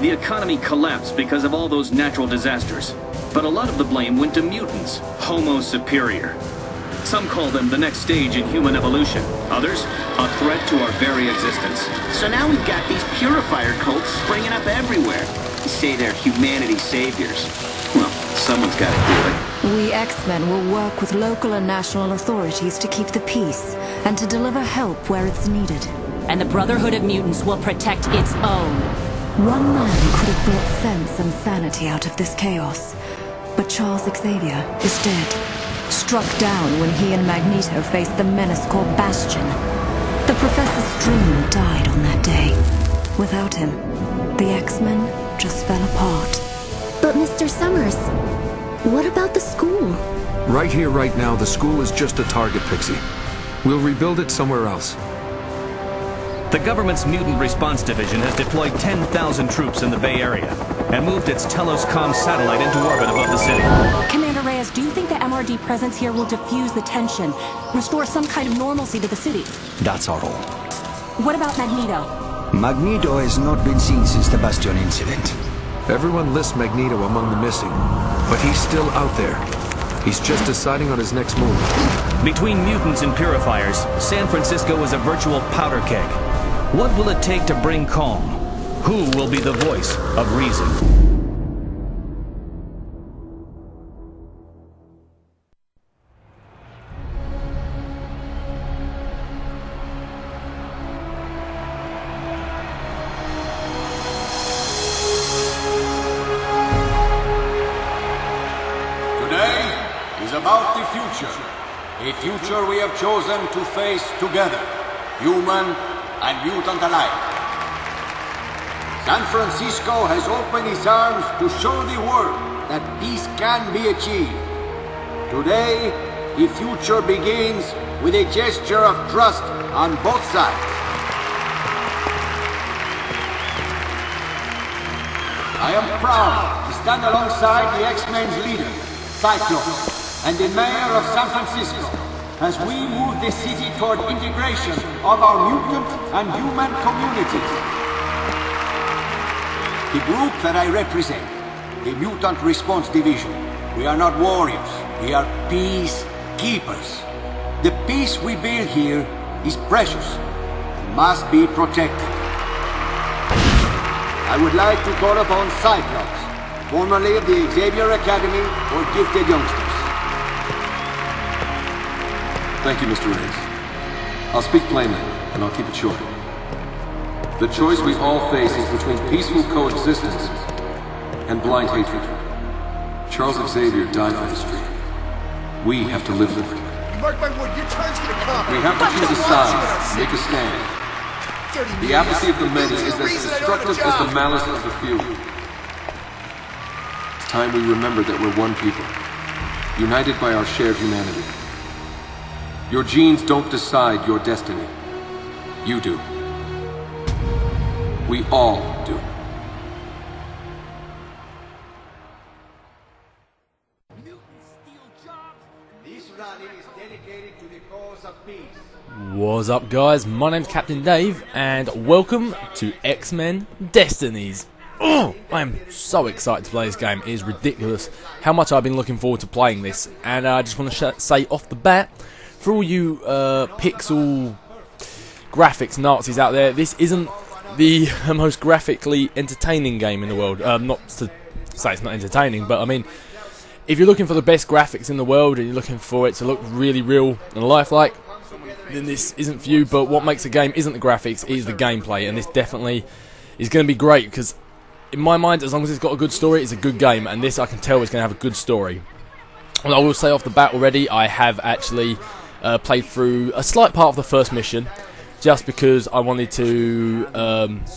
the economy collapsed because of all those natural disasters. But a lot of the blame went to mutants, Homo superior. Some call them the next stage in human evolution. Others, a threat to our very existence. So now we've got these purifier cults springing up everywhere. They say they're humanity saviors. Well, someone's got to do it. We X-Men will work with local and national authorities to keep the peace and to deliver help where it's needed. And the Brotherhood of Mutants will protect its own. One man could have brought sense and sanity out of this chaos. But Charles Xavier is dead. Struck down when he and Magneto faced the menace called Bastion. The Professor's dream died on that day. Without him, the X-Men just fell apart. But Mr. Summers, what about the school? Right here, right now, the school is just a target, Pixie. We'll rebuild it somewhere else. The government's Mutant Response Division has deployed 10,000 troops in the Bay Area and moved its Telos-Com satellite into orbit above the city. Commander Reyes, do you think the MRD presence here will diffuse the tension, restore some kind of normalcy to the city? That's our role. What about Magneto? Magneto has not been seen since the Bastion incident. Everyone lists Magneto among the missing, but he's still out there. He's just deciding on his next move. Between mutants and purifiers, San Francisco is a virtual powder keg. What will it take to bring calm? Who will be the voice of reason? Today is about the future. A future we have chosen to face together, human and mutant alike. San Francisco has opened its arms to show the world that peace can be achieved. Today, the future begins with a gesture of trust on both sides. I am proud to stand alongside the X-Men's leader, Cyclops, and the mayor of San Francisco, as we move the city toward integration of our mutant and human communities. The group that I represent, the Mutant Response Division, we are not warriors, we are peacekeepers. The peace we build here is precious and must be protected. I would like to call upon Cyclops, formerly of the Xavier Academy for Gifted Youngsters. Thank you, Mr. Reyes. I'll speak plainly, and I'll keep it short. The choice we all face is between peaceful coexistence and blind hatred. Charles Xavier died for this dream. We have to live for it. Mark my word, your time's gonna come. We have to choose a side, make a stand. The apathy of the many is as destructive as the malice of the few. It's time we remember that we're one people, united by our shared humanity. Your genes don't decide your destiny. You do. We all do. This rally is dedicated to the cause of peace. What's up, guys? My name's Captain Dave, and welcome to X-Men Destinies. Oh, I'm so excited to play this game. It is ridiculous how much I've been looking forward to playing this. And I just want to say off the bat, for all you pixel graphics Nazis out there, this isn't the most graphically entertaining game in the world. Not to say it's not entertaining, but I mean, if you're looking for the best graphics in the world and you're looking for it to look really real and lifelike, then this isn't for you. But what makes a game isn't the graphics, it is the gameplay, and this definitely is going to be great, because in my mind, as long as it's got a good story, it's a good game, and this I can tell is going to have a good story. And I will say off the bat already, I have actually played through a slight part of the first mission, just because I wanted to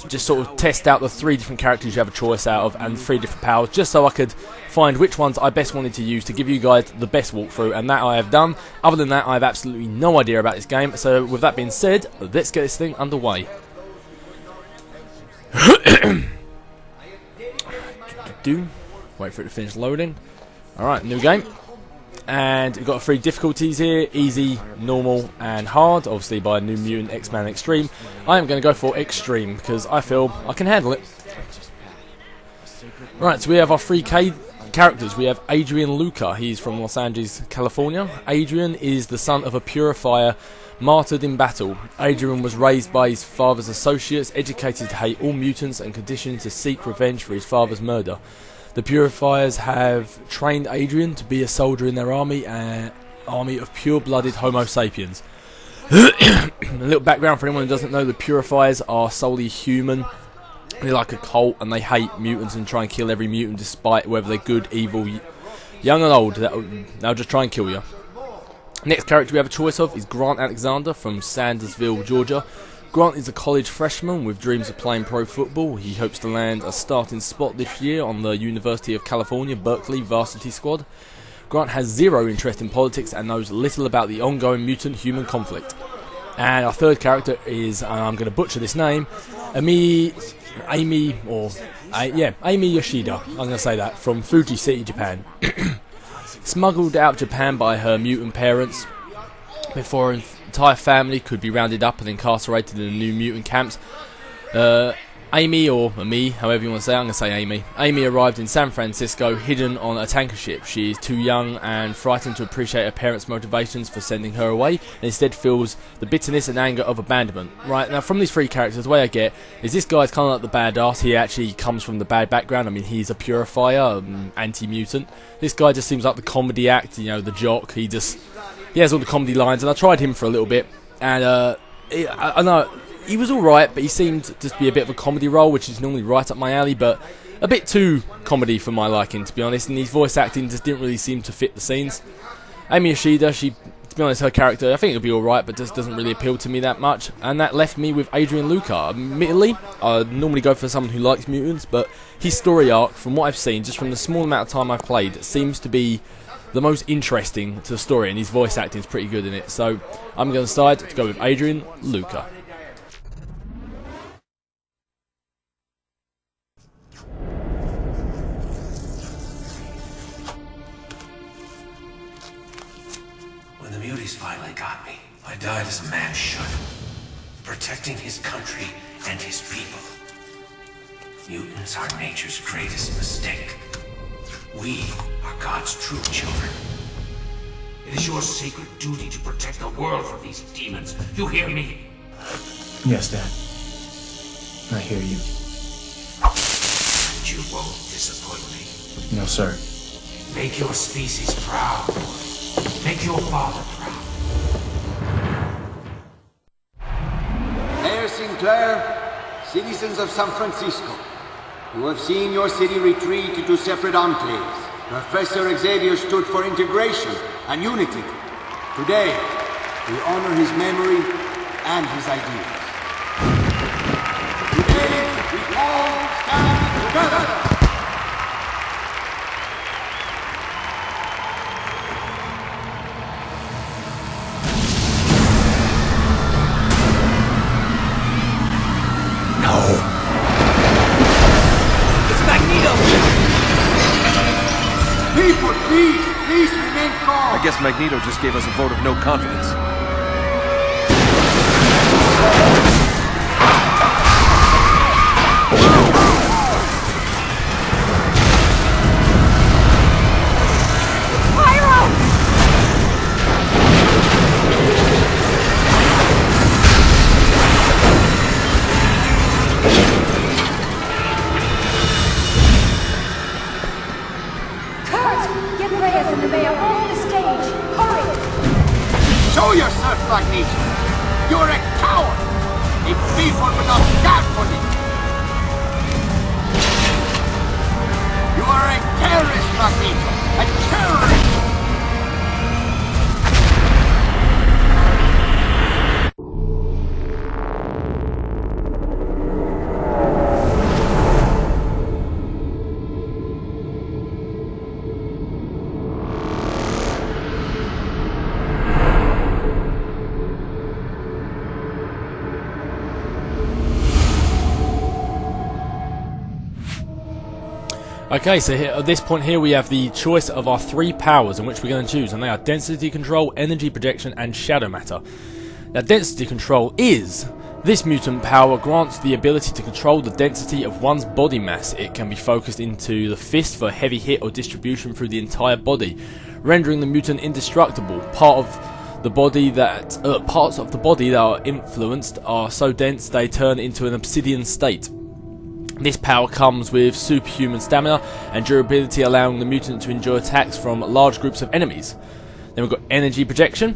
just sort of test out the 3 different characters you have a choice out of and 3 different powers, just so I could find which ones I best wanted to use to give you guys the best walkthrough, and that I have done. Other than that, I have absolutely no idea about this game, so with that being said, let's get this thing underway. Wait for it to finish loading. Alright, new game. And we've got 3 difficulties here: easy, normal, and hard. Obviously by New Mutant X-Men X-Treme. I am going to go for X-Treme because I feel I can handle it. Right, so we have our three characters. We have Adrian Luca. He's from Los Angeles, California. Adrian is the son of a purifier martyred in battle. Adrian was raised by his father's associates, educated to hate all mutants, and conditioned to seek revenge for his father's murder. The purifiers have trained Adrian to be a soldier in their army, an army of pure-blooded Homo sapiens. A little background for anyone who doesn't know: the purifiers are solely human. They're like a cult, and they hate mutants and try and kill every mutant, despite whether they're good, evil, young and old. They'll just try and kill you. Next character we have a choice of is Grant Alexander from Sandersville, Georgia. Grant is a college freshman with dreams of playing pro football. He hopes to land a starting spot this year on the University of California, Berkeley varsity squad. Grant has zero interest in politics and knows little about the ongoing mutant-human conflict. And our third character is, I'm going to butcher this name, Amy Yoshida, I'm going to say that, from Fuji City, Japan. Smuggled out of Japan by her mutant parents before her entire family could be rounded up and incarcerated in the new mutant camps. Amy, or Amy, however you want to say it, I'm going to say Amy. Amy arrived in San Francisco hidden on a tanker ship. She is too young and frightened to appreciate her parents' motivations for sending her away, and instead feels the bitterness and anger of abandonment. Right, now from these three characters, the way I get is this guy's kind of like the badass. He actually comes from the bad background. I mean, he's a purifier, anti-mutant. This guy just seems like the comedy act, you know, the jock. He has all the comedy lines, and I tried him for a little bit, and I know he was alright, but he seemed to just be a bit of a comedy role, which is normally right up my alley, but a bit too comedy for my liking, to be honest, and his voice acting just didn't really seem to fit the scenes. Amy Yoshida, to be honest, her character, I think it'll be alright, but just doesn't really appeal to me that much, and that left me with Adrian Luca. Admittedly, I normally go for someone who likes mutants, but his story arc, from what I've seen, just from the small amount of time I've played, seems to be the most interesting to the story, and his voice acting is pretty good in it, so I'm going to decide to go with Adrian Luca. When the muties finally got me, I died as a man should, protecting his country and his people. Mutants are nature's greatest mistake. We are God's true children. It is your sacred duty to protect the world from these demons. You hear me? Yes, Dad. I hear you. And you won't disappoint me. No, sir. Make your species proud. Make your father proud. Mayor Sinclair, citizens of San Francisco, who have seen your city retreat into separate enclaves, Professor Xavier stood for integration and unity. Today, we honor his memory and his ideas. Today, we all stand together. People, please remain calm. I guess Magneto just gave us a vote of no confidence. Show yourself, Magneto! You're a coward! A people will not stand for you! You are a terrorist, Magneto! A terrorist! Okay, so here, at this point here we have the choice of our three powers in which we're going to choose, and they are density control, energy projection, and shadow matter. Now, density control is This mutant power grants the ability to control the density of one's body mass. It can be focused into the fist for heavy hit or distribution through the entire body, rendering the mutant indestructible. Parts of the body that are influenced are so dense they turn into an obsidian state. This power comes with superhuman stamina and durability, allowing the mutant to endure attacks from large groups of enemies. Then we've got energy projection.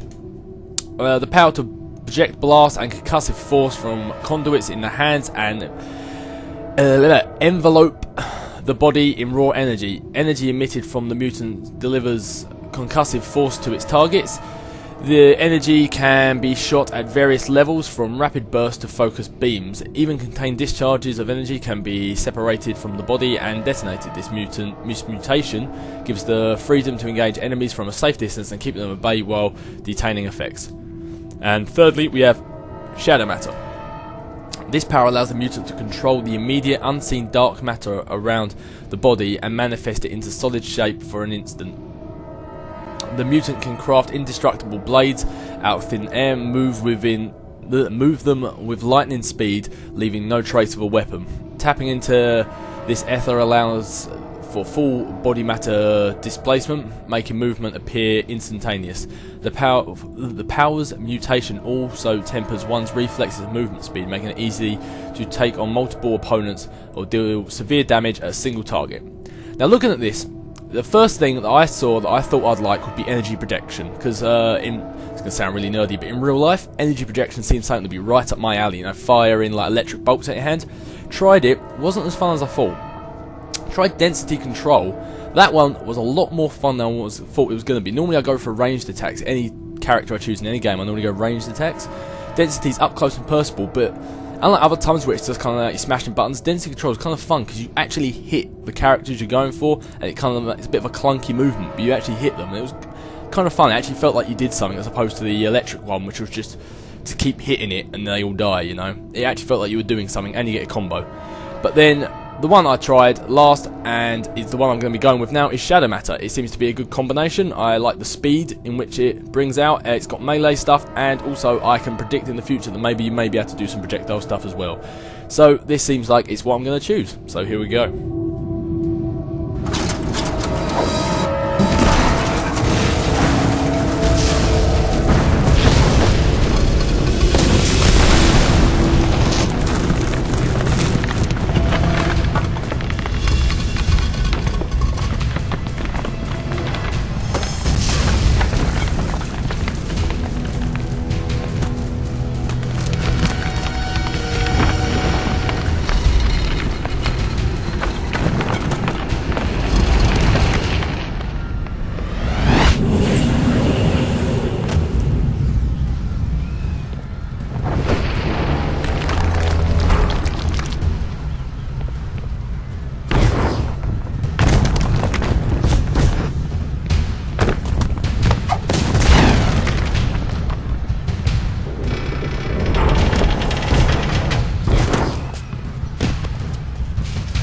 The power to project blast and concussive force from conduits in the hands and envelope the body in raw energy. Energy emitted from the mutant delivers concussive force to its targets. The energy can be shot at various levels, from rapid bursts to focused beams. Even contained discharges of energy can be separated from the body and detonated. This mutation gives the freedom to engage enemies from a safe distance and keep them at bay while detaining effects. And thirdly, we have shadow matter. This power allows the mutant to control the immediate unseen dark matter around the body and manifest it into solid shape for an instant. The mutant can craft indestructible blades out of thin air, move them with lightning speed, leaving no trace of a weapon. Tapping into this ether allows for full body matter displacement, making movement appear instantaneous. The power's mutation also tempers one's reflexes and movement speed, making it easy to take on multiple opponents or deal severe damage at a single target. Now, looking at this, the first thing that I saw that I thought I'd like would be energy projection, because it's going to sound really nerdy, but in real life, energy projection seems something to be right up my alley. You know, firing like electric bolts at your hand. Tried it, wasn't as fun as I thought. Tried density control. That one was a lot more fun than I thought it was going to be. Normally I go for ranged attacks. Any character I choose in any game, I normally go ranged attacks. Density's up close and personal, but unlike other times where it's just kind of like you're smashing buttons, density control is kind of fun because you actually hit the characters you're going for, and it's a bit of a clunky movement, but you actually hit them. And it was kind of fun. It actually felt like you did something, as opposed to the electric one, which was just to keep hitting it and they all die. You know, it actually felt like you were doing something, and you get a combo. But then the one I tried last, and is the one I'm going to be going with now, is Shadow Matter. It seems to be a good combination. I like the speed in which it brings out. It's got melee stuff, and also I can predict in the future that maybe you may be able to do some projectile stuff as well. So this seems like it's what I'm going to choose. So here we go.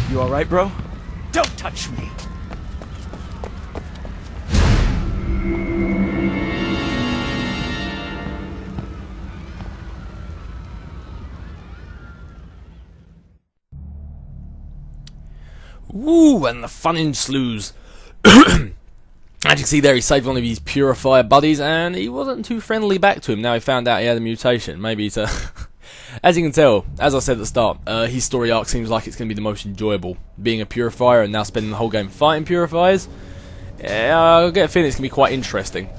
You alright, bro? Don't touch me! Ooh, and the fun ensues. As you can see there, he saved one of his purifier buddies, and he wasn't too friendly back to him. Now he found out he had a mutation. Maybe he's a... As you can tell, as I said at the start, his story arc seems like it's going to be the most enjoyable. Being a purifier and now spending the whole game fighting purifiers, I get a feeling it's going to be quite interesting.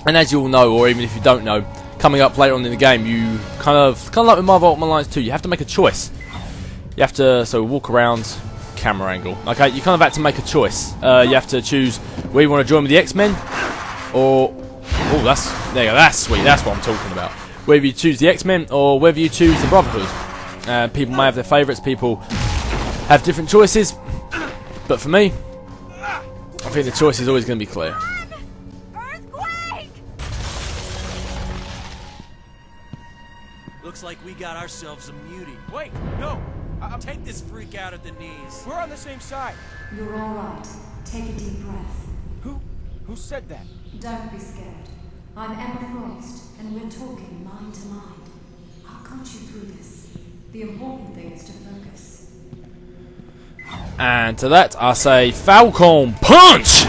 And as you all know, or even if you don't know, coming up later on in the game, you kind of like with Marvel Ultimate Alliance 2, you have to make a choice. You have to walk around, camera angle. Okay, you kind of have to make a choice. You have to choose whether you want to join with the X-Men, or there you go, that's sweet. That's what I'm talking about. Whether you choose the X-Men or whether you choose the Brotherhood. People may have their favourites, people have different choices, but for me, I think the choice is always going to be clear. Earthquake! Looks like we got ourselves a mutant. Wait, no! Take this freak out at the knees. We're on the same side. You're all right. Take a deep breath. Who said that? Don't be scared. I'm Emma Frost, and we're talking mind to mind. I'll coach you through this. The important thing is to focus. And to that, I say Falcon Punch!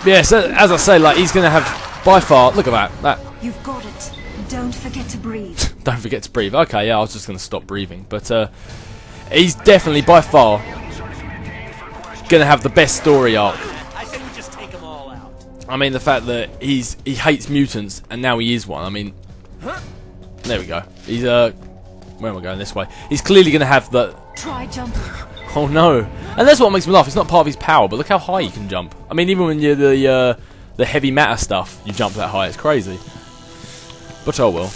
Yes, as I say, like, he's going to have, by far, look at that. You've got it. Don't forget to breathe. Don't forget to breathe. Okay, yeah, I was just going to stop breathing. But he's definitely, by far, going to have the best story arc. I say we just take them all out. I mean, the fact that he hates mutants, and now he is one. I mean, there we go. He's, where am I going? This way. He's clearly going to have the... Try jumping. Oh no. And that's what makes me laugh. It's not part of his power, but look how high he can jump. I mean, even when you're the heavy matter stuff, you jump that high. It's crazy. But oh well.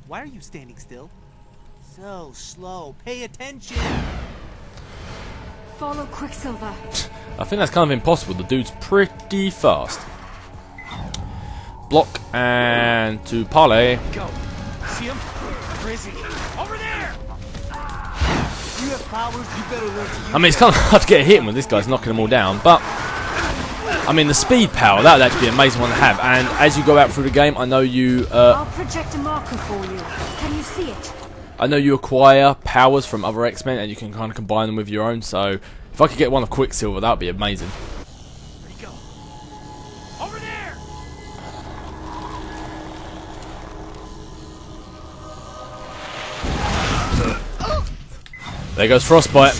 Why are you standing still? So slow. Pay attention. Follow Quicksilver. I think that's kind of impossible. The dude's pretty fast. Block and to parley. Go. See him? Where is he? Over there! You have powers, you better learn to use. I mean, it's kind of hard to get a hit when this guy's knocking them all down, but I mean, the speed power, that would actually be an amazing one to have. And as you go out through the game, I know you... I'll project a marker for you. Can you see it? I know you acquire powers from other X-Men, and you can kind of combine them with your own, so if I could get one of Quicksilver, that would be amazing. Where'd he go? Over there! There goes Frostbite.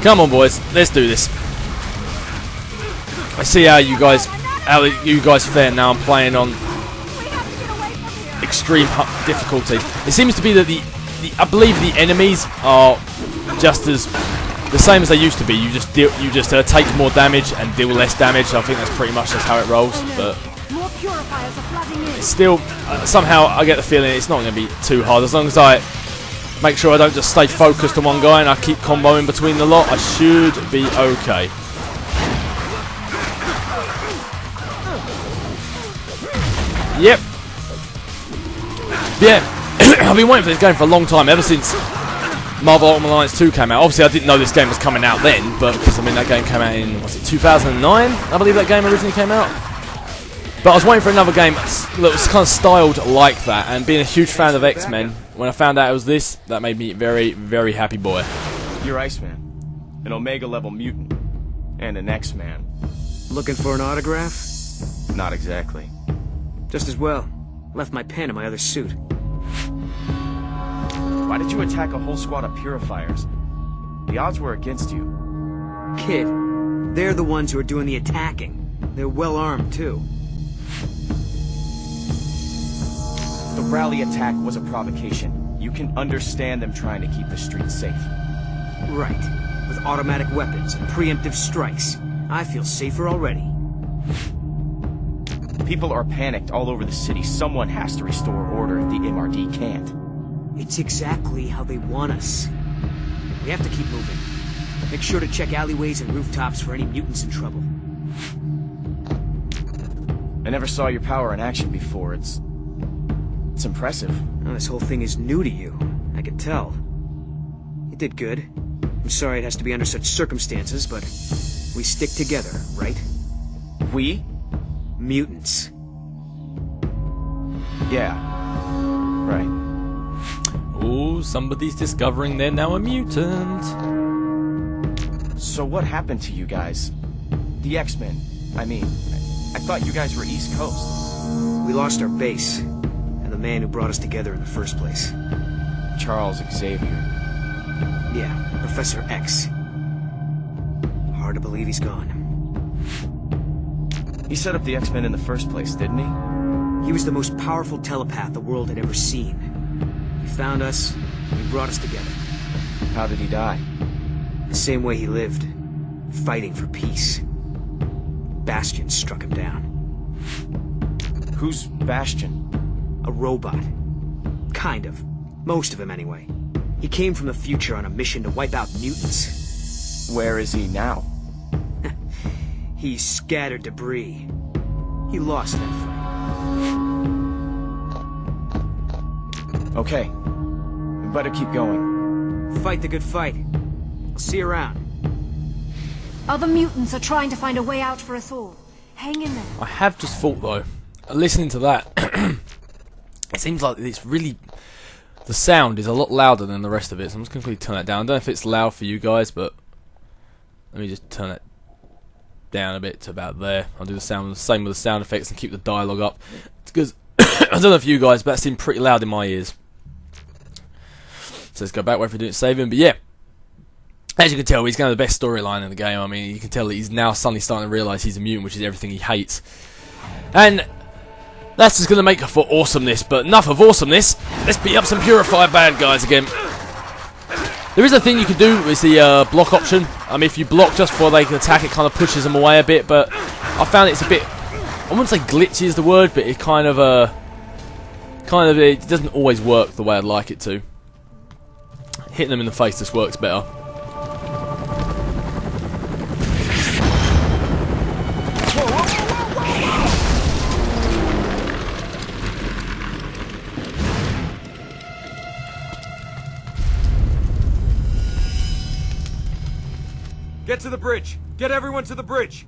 Come on, boys, let's do this. I see how you guys fare now. I'm playing on extreme difficulty. It seems to be that I believe the enemies are just as the same as they used to be. You just take more damage and deal less damage. I think that's pretty much just how it rolls. But it's still somehow I get the feeling it's not going to be too hard as long as I make sure I don't just stay focused on one guy and I keep comboing between the lot. I should be okay. Yep. Yeah, I've been waiting for this game for a long time, ever since Marvel Ultimate Alliance 2 came out. Obviously, I didn't know this game was coming out then, but because I mean that game came out in, was it 2009? I believe that game originally came out. But I was waiting for another game that was kind of styled like that, and being a huge fan of X-Men, when I found out it was this, that made me very, very happy boy. You're Iceman, an Omega-level mutant, and an X-Man. Looking for an autograph? Not exactly. Just as well. Left my pen in my other suit. Why did you attack a whole squad of purifiers? The odds were against you. Kid, they're the ones who are doing the attacking. They're well armed, too. The rally attack was a provocation. You can understand them trying to keep the streets safe. Right. With automatic weapons and preemptive strikes. I feel safer already. People are panicked all over the city. Someone has to restore order if the MRD can't. It's exactly how they want us. We have to keep moving. Make sure to check alleyways and rooftops for any mutants in trouble. I never saw your power in action before. It's impressive. Well, this whole thing is new to you. I can tell. You did good. I'm sorry it has to be under such circumstances, but we stick together, right? We? Mutants. Yeah. Right. Oh, somebody's discovering they're now a mutant. So what happened to you guys? The X-Men. I mean, I thought you guys were East Coast. We lost our base, and the man who brought us together in the first place. Charles Xavier. Yeah, Professor X. Hard to believe he's gone. He set up the X-Men in the first place, didn't he? He was the most powerful telepath the world had ever seen. He found us, and he brought us together. How did he die? The same way he lived, fighting for peace. Bastion struck him down. Who's Bastion? A robot. Kind of. Most of him, anyway. He came from the future on a mission to wipe out mutants. Where is he now? He scattered debris. He lost that fight. Okay. We better keep going. Fight the good fight. I'll see you around. Other mutants are trying to find a way out for us all. Hang in there. I have just thought though, listening to that, it seems like it's really, the sound is a lot louder than the rest of it, so I'm just going to quickly turn that down. I don't know if it's loud for you guys, but let me just turn it down a bit to about there. I'll do the same with the sound effects and keep the dialogue up, because I don't know if you guys, but that seemed pretty loud in my ears. So let's go back, wait for doing saving, but yeah. As you can tell, he's got the best storyline in the game. I mean, you can tell that he's now suddenly starting to realise he's a mutant, which is everything he hates. And that's just going to make for awesomeness, but enough of awesomeness. Let's beat up some Purifier bad guys again. There is a thing you can do with the block option. I mean, if you block just before they can attack, it kind of pushes them away a bit, but I found it's a bit, I wouldn't say glitchy is the word, but it kind of it doesn't always work the way I'd like it to. Hitting them in the face just works better. Get to the bridge! Get everyone to the bridge!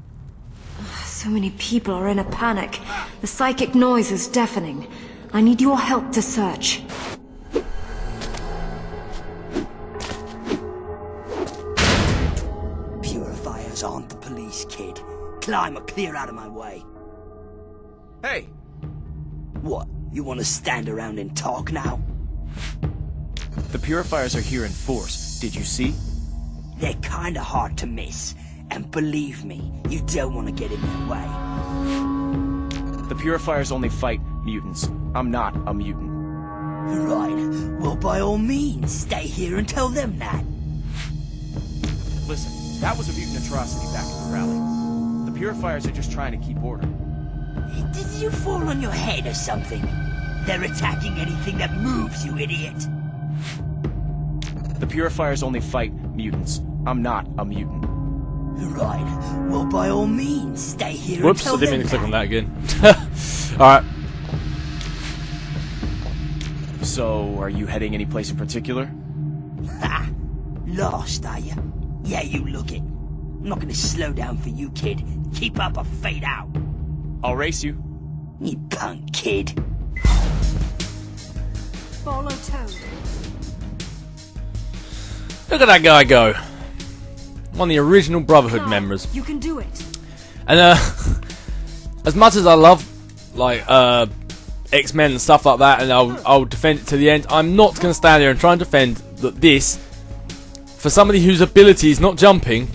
So many people are in a panic. The psychic noise is deafening. I need your help to search. Purifiers aren't the police, kid. Climb or clear out of my way. Hey! What? You want to stand around and talk now? The Purifiers are here in force. Did you see? They're kinda hard to miss. And believe me, you don't want to get in their way. The Purifiers only fight mutants. I'm not a mutant. Right. Well, by all means, stay here and tell them that. Listen, that was a mutant atrocity back at the rally. The Purifiers are just trying to keep order. Did you fall on your head or something? They're attacking anything that moves, you idiot. The Purifiers only fight mutants. I'm not a mutant. Right. Well, by all means, stay here Whoops, and tell I didn't mean them to click on that again. Alright. So, are you heading any place in particular? Ha! Lost, are you? Yeah, you look it. I'm not gonna slow down for you, kid. Keep up or fade out. I'll race you. You punk kid. Follow Toad. Look at that guy go. One of the original Brotherhood members. You can do it. And as much as I love like X-Men and stuff like that, and I'll defend it to the end, I'm not going to stand there and try and defend that this, for somebody whose ability is not jumping,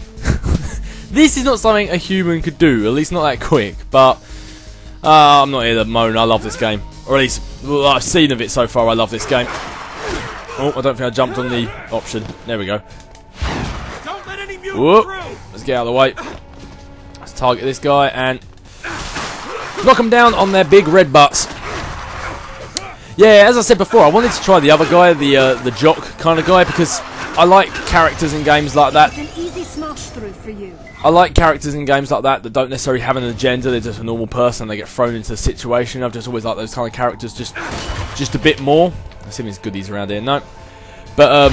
this is not something a human could do, at least not that quick. But I'm not here to moan. I love this game, or at least what I've seen of it so far. I love this game. Oh, I don't think I jumped on the option. There we go. Don't let any mutant Whoop. through! Let's get out of the way. Let's target this guy and knock them down on their big red butts. Yeah, as I said before, I wanted to try the other guy, the jock kind of guy, because I like characters in games like that. It's an easy smash through for you. I like characters in games like that don't necessarily have an agenda. They're just a normal person. They get thrown into a situation. I've just always liked those kind of characters just a bit more. I assume there's goodies around here. No. But,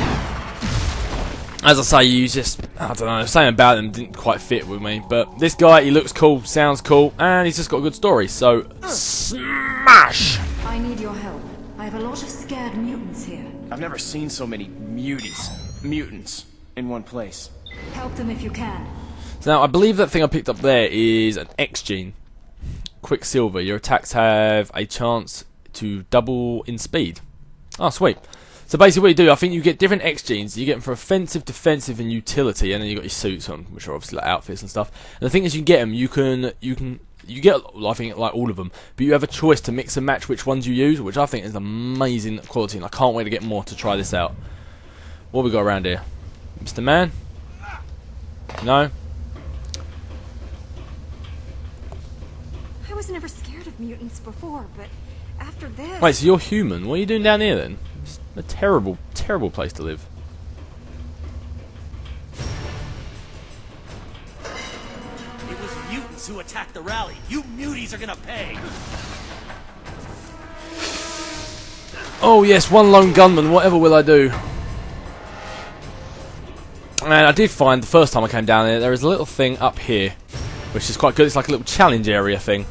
as I say, you just, I don't know, something about him didn't quite fit with me. But this guy, he looks cool, sounds cool, and he's just got a good story. So, smash! I need your help. I have a lot of scared mutants here. I've never seen so many mutants in one place. Help them if you can. So now, I believe that thing I picked up there is an X gene. Quicksilver. Your attacks have a chance to double in speed. Oh, sweet. So basically what you do, I think you get different X genes. You get them for offensive, defensive, and utility, and then you got your suits on, which are obviously like outfits and stuff. And the thing is, you get them. You get, I think, like all of them, but you have a choice to mix and match which ones you use, which I think is amazing quality, and I can't wait to get more to try this out. What we got around here, Mr. Man? No. I was never scared of mutants before, but after this... Wait, so you're human? What are you doing down here then? It's a terrible, terrible place to live. It was mutants who attacked the rally. You muties are gonna pay. Oh yes, one lone gunman, whatever will I do? And I did find, the first time I came down there is a little thing up here, which is quite good. It's like a little challenge area thing.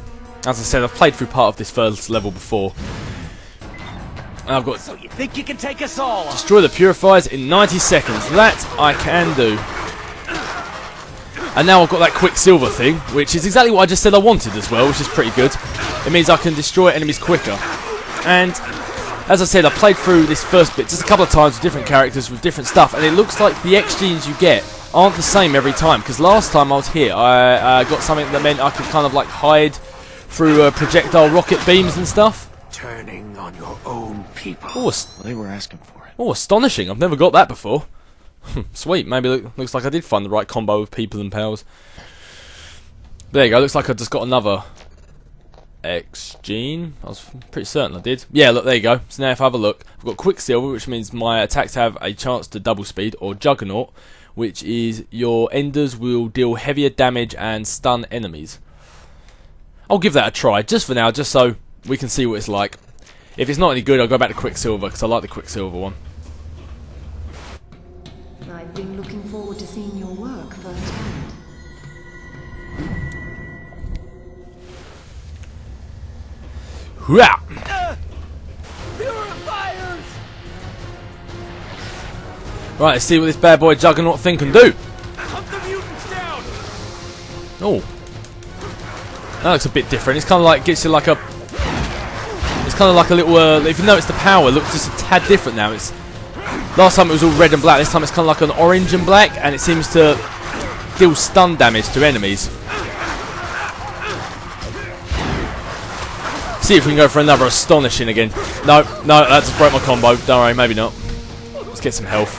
As I said, I've played through part of this first level before. And I've got... So you think you can take us all on? Destroy the purifiers in 90 seconds. That I can do. And now I've got that Quicksilver thing, which is exactly what I just said I wanted as well, which is pretty good. It means I can destroy enemies quicker. And... as I said, I played through this first bit just a couple of times with different characters, with different stuff, and it looks like the X-Genes you get aren't the same every time, because last time I was here, I got something that meant I could kind of like hide through projectile rocket beams and stuff. Turning on your own people. Oh, they were asking for it. Oh, astonishing. I've never got that before. Sweet, maybe looks like I did find the right combo of people and powers. There you go, looks like I just got another... X-Gene? I was pretty certain I did. Yeah, look, there you go. So now if I have a look, I've got Quicksilver, which means my attacks have a chance to double speed, or Juggernaut, which is your enders will deal heavier damage and stun enemies. I'll give that a try, just for now, just so we can see what it's like. If it's not any good, I'll go back to Quicksilver, because I like the Quicksilver one. I've been looking forward to seeing your work firsthand. Hooah! Purifiers! Right, let's see what this bad boy Juggernaut thing can do. Hunt the mutants down! Oh. That looks a bit different. It's kind of like, gets you like a... It's kind of like a little... if you notice the power, it looks just a tad different now. It's last time it was all red and black. This time it's kind of like an orange and black, and it seems to deal stun damage to enemies. See if we can go for another astonishing again. No, that just broke my combo. Don't worry, maybe not. Let's get some health.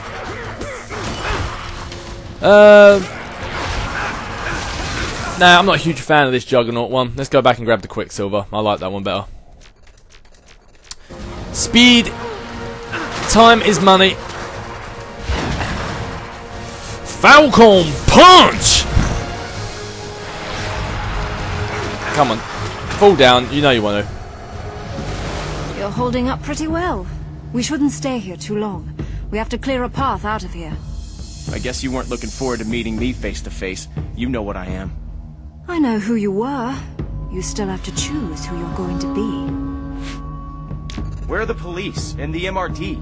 Nah, I'm not a huge fan of this Juggernaut one. Let's go back and grab the Quicksilver. I like that one better. Speed. Time is money. Falcon Punch! Come on. Fall down. You know you want to. You're holding up pretty well. We shouldn't stay here too long. We have to clear a path out of here. I guess you weren't looking forward to meeting me face to face. You know what I am. I know who you were. You still have to choose who you're going to be. Where are the police and the MRD?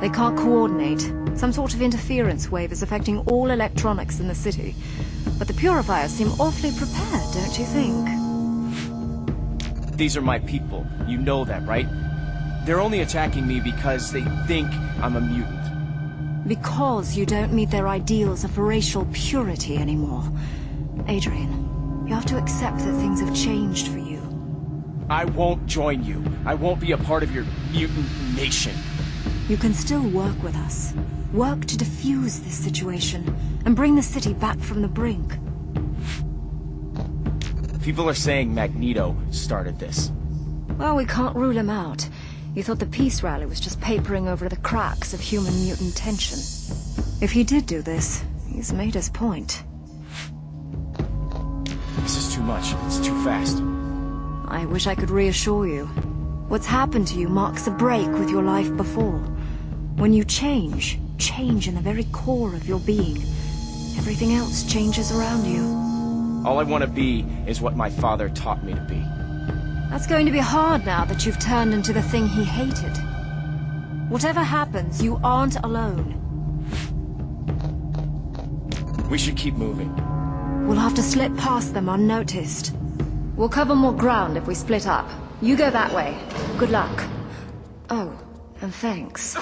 They can't coordinate. Some sort of interference wave is affecting all electronics in the city. But the purifiers seem awfully prepared, don't you think? These are my people. You know that, right? They're only attacking me because they think I'm a mutant. Because you don't meet their ideals of racial purity anymore. Adrian, you have to accept that things have changed for you. I won't join you. I won't be a part of your mutant nation. You can still work with us. Work to defuse this situation and bring the city back from the brink. People are saying Magneto started this. Well, we can't rule him out. You thought the peace rally was just papering over the cracks of human-mutant tension. If he did do this, he's made his point. This is too much. It's too fast. I wish I could reassure you. What's happened to you marks a break with your life before. When you change in the very core of your being, everything else changes around you. All I want to be is what my father taught me to be. That's going to be hard now that you've turned into the thing he hated. Whatever happens, you aren't alone. We should keep moving. We'll have to slip past them unnoticed. We'll cover more ground if we split up. You go that way. Good luck. Oh, and thanks.